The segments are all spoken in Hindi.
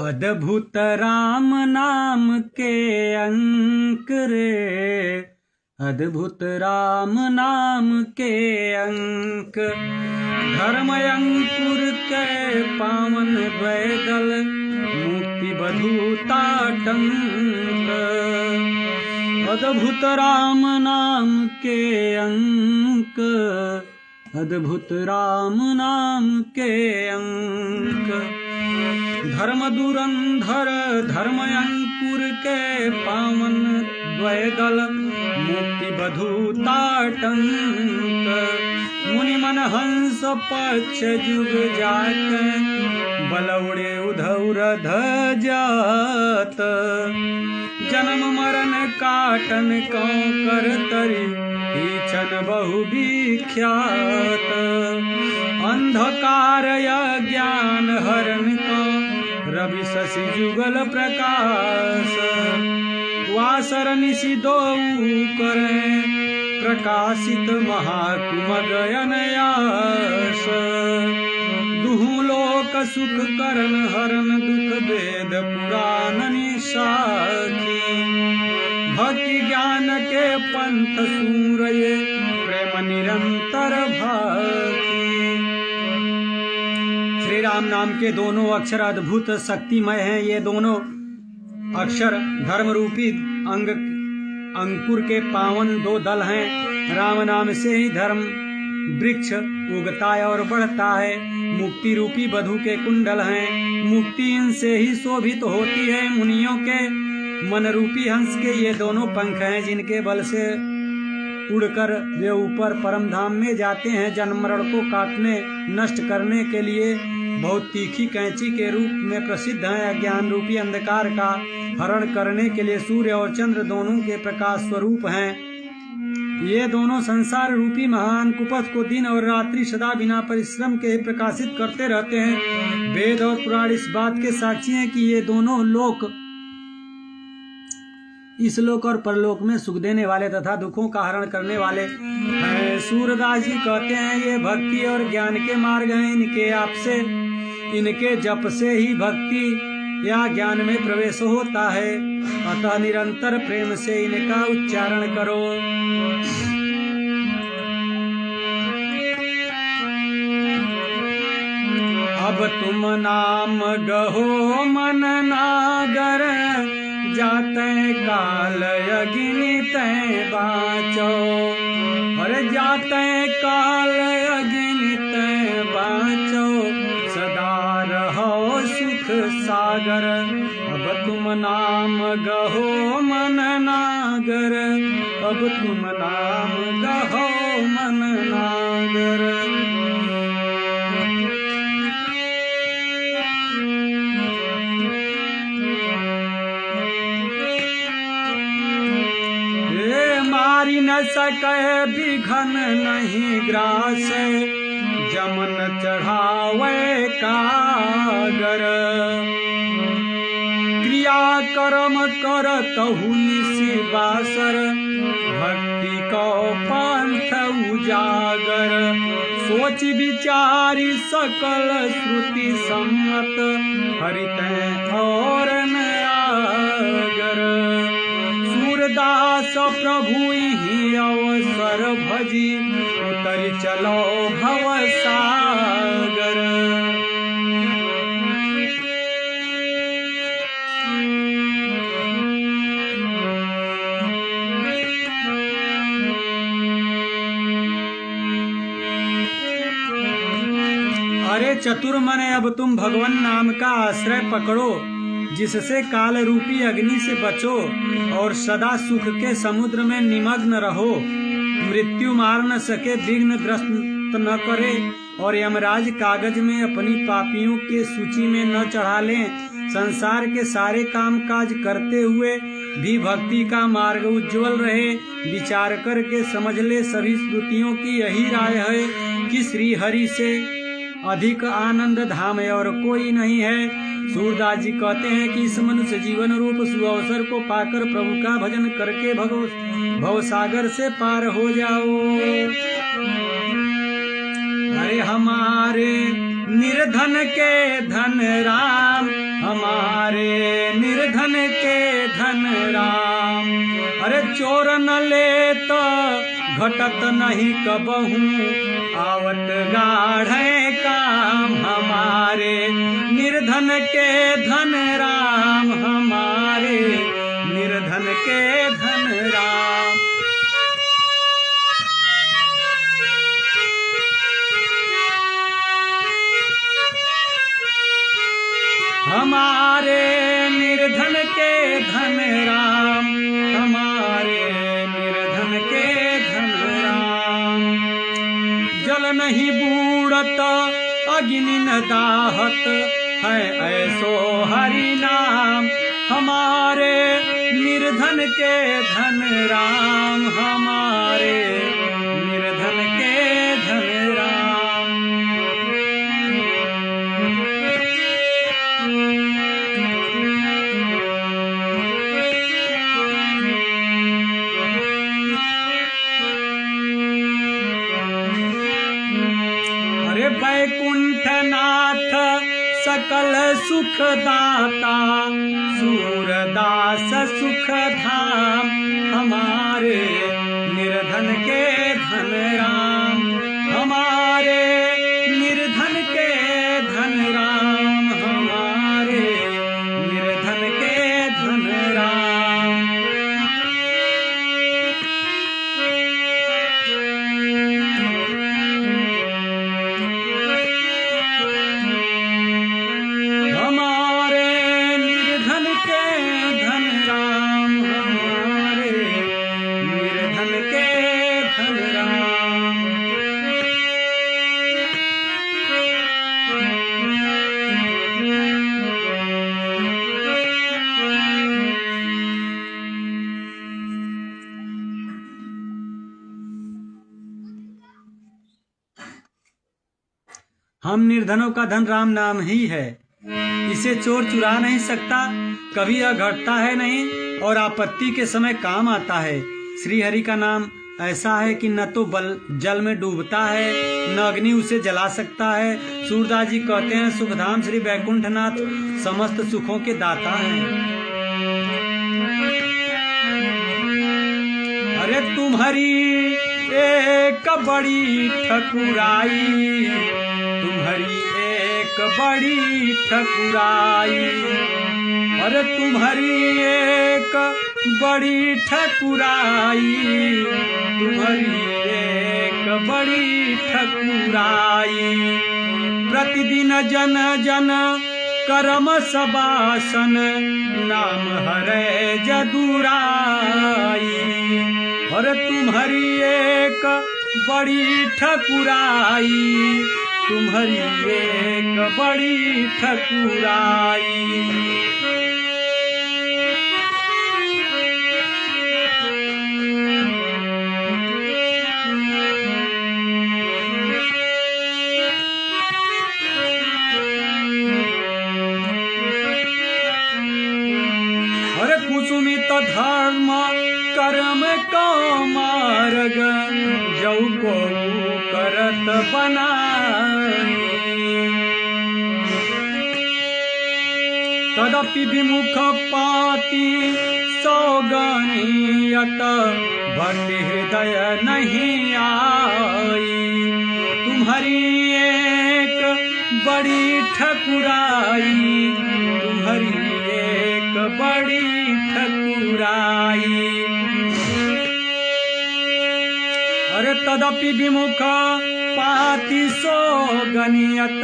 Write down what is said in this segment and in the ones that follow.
अद्भुत राम नाम के अंक रे, अद्भुत राम नाम के अंक। धर्म अंकुर के पावन द्वैदल, मुक्ति बधूताटंक। अद्भुत राम नाम के अंक, अद्भुत राम नाम के अंक। धर्म दुरंधर धर्म अंकुर के पावन द्वैदल, मुक्ति बधूताटंक। मुनि मन हंस पक्ष जुग जाके, बलौड़े उधौर धजात। जन्म मरण काटन कौ कर तरी, छन बहु विख्यात। अंधकार ज्ञान हरण को, रवि शशि जुगल प्रकाश। वासर निशि दो करे, प्रकाशित महाकुमगयन यास। दुहु लोक सुख करन हरन, दुख वेद पुराण निसाखी। भक्ति ज्ञान के पंथ सूरये, प्रेम निरंतर भाखी। श्री राम नाम के दोनों अक्षर अद्भुत शक्तिमय हैं। ये दोनों अक्षर धर्म रूपी अंकुर के पावन दो दल हैं। राम नाम से ही धर्म वृक्ष उगता है और बढ़ता है। मुक्ति रूपी बधु के कुंडल हैं। मुक्ति इनसे ही शोभित होती है। मुनियों के मन रूपी हंस के ये दोनों पंख हैं, जिनके बल से उड़कर वे ऊपर परम धाम में जाते हैं। जन्म मरण को काटने नष्ट करने के लिए बहुत तीखी कैंची के रूप में प्रसिद्ध हैं। अज्ञान रूपी अंधकार का हरण करने के लिए सूर्य और चंद्र दोनों के प्रकाश स्वरूप हैं। ये दोनों संसार रूपी महान कुपथ को दिन और रात्रि सदा बिना परिश्रम के प्रकाशित करते रहते हैं। वेद और पुराण इस बात के साक्षी हैं कि ये दोनों लोक, इस लोक और परलोक में सुख देने वाले तथा दुखों का हरण करने वाले हैं। सूरदास जी कहते हैं, ये भक्ति और ज्ञान के मार्ग हैं। इनके जप से ही भक्ति या ज्ञान में प्रवेश होता है। अतः निरंतर प्रेम से इनका उच्चारण करो। अब तुम नाम गहो मन नागर, जाते काल अगिनित बाचो। अरे जाते काल अगिनित बाचो, सदा रहो सुख सागर। अब तुम नाम गहो मन नागर, अब तुम नाम गहो मन नागर। मारी न सके विघन नहीं ग्रास, जमन चढ़ावे कागर। क्रिया कर्म करतहु निशि बासर, भक्ति को पंथ उजागर। सोच विचारी सकल श्रुति सम्मत, हरित और नागर। सूरदास प्रभु ही अवसर भजी, उतरि चलो भव सागर। अरे चतुर मने, अब तुम भगवान नाम का आश्रय पकड़ो, जिससे काल रूपी अग्नि से बचो और सदा सुख के समुद्र में निमग्न रहो। मृत्यु मार न सके, विघ्न ग्रस्त न करे और यमराज कागज में अपनी पापियों के सूची में न चढ़ा लें। संसार के सारे काम काज करते हुए भी भक्ति का मार्ग उज्जवल रहे। विचार करके समझ ले, सभी श्रुतियों की यही राय है कि श्री हरि से अधिक आनंद धाम और कोई नहीं है। सूरदास जी कहते हैं कि इस मनुष्य जीवन रूप सुअवसर को पाकर प्रभु का भजन करके भव सागर से पार हो जाओ। अरे हमारे निर्धन के धन राम, हमारे निर्धन के धन राम। अरे चोर न ले तो घटत नहीं कबहू, आवत गाढ़े काम हमारे निर्धन के धन राम, हमारे निर्धन के धन राम। हमारे निर्धन के धन राम, हमारे निर्धन के धन राम। जल नहीं बूढ़त अग्नि न दाहत, है ऐसो हरि नाम, हमारे निर्धन के धन राम, हमारे निर्धन के धन राम। अरे वैकुंठनाथ सकल सुख दाता, सूरदास सुख धाम, हमारे निर्धन के धन राम, हमारे निर्धन के धन राम, हमारे निर्धन के धन राम। हमारे निर्धन के धन राम, हमारे निर्धन के धन राम। हम निर्धनों का धन राम नाम ही है, इसे चोर चुरा नहीं सकता, कभी यह घटता है नहीं और आपत्ति के समय काम आता है। श्री हरि का नाम ऐसा है कि न तो जल में डूबता है, न अग्नि उसे जला सकता है। सूरदास जी कहते हैं सुखधाम श्री वैकुंठनाथ समस्त सुखों के दाता हैं। अरे तुम्हारी एक बड़ी ठकुराई, तुम्हारी एक बड़ी ठकुराई, अरे तुम्हारी एक बड़ी ठकुराई, तुम्हारी एक बड़ी ठकुराई। प्रतिदिन जन जन करम सबासन, नाम हरे जदुराई, अरे तुम्हारी एक बड़ी ठकुराई, तुम्हारी एक बड़ी ठकुराई। अरे कुसुमित धर्म कर्म को मार्ग, जौ को करत बनाई, तदपि विमुख पाती सौगनियत, भक्ति हृदय नहीं आई। तुम्हारी एक बड़ी ठकुराई, तुम्हारी एक बड़ी ठकुराई, अरे तदपि विमुख पाती सौगनियत,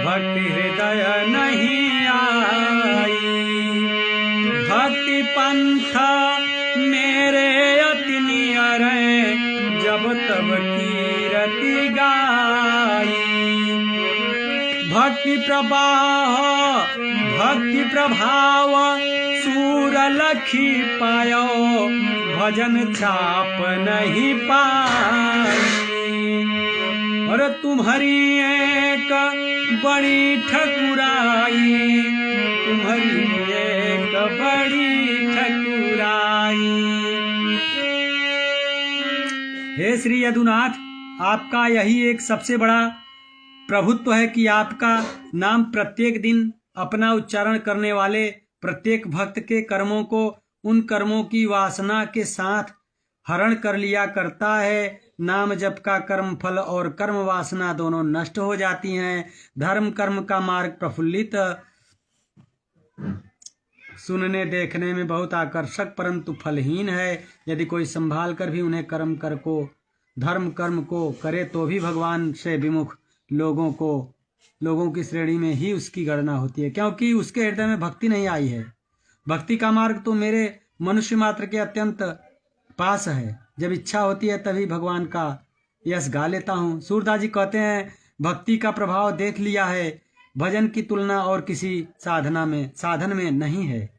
भक्ति हृदय नहीं आई। भक्ति पंथ मेरे अति नियर, जब तब कीरति गाई। भक्ति प्रभाव सूर लखी पायो, भजन छाप नहीं पाई। और तुम्हारी एक बड़ी ठकुराई, तुम्हारी एक बड़ी ठकुराई। हे श्री यदुनाथ, आपका यही एक सबसे बड़ा प्रभुत्व है कि आपका नाम प्रत्येक दिन अपना उच्चारण करने वाले प्रत्येक भक्त के कर्मों को उन कर्मों की वासना के साथ हरण कर लिया करता है। नाम जप का कर्म फल और कर्म वासना दोनों नष्ट हो जाती हैं। धर्म कर्म का मार्ग प्रफुल्लित, सुनने देखने में बहुत आकर्षक परंतु फलहीन है। यदि कोई संभाल कर भी उन्हें धर्म कर्म को करे तो भी भगवान से विमुख लोगों की श्रेणी में ही उसकी गणना होती है, क्योंकि उसके हृदय में भक्ति नहीं आई है। भक्ति का मार्ग तो मेरे मनुष्य मात्र के अत्यंत पास है। जब इच्छा होती है तभी भगवान का यश गा लेता हूँ। सूरदास जी कहते हैं, भक्ति का प्रभाव देख लिया है, भजन की तुलना और किसी साधन में नहीं है।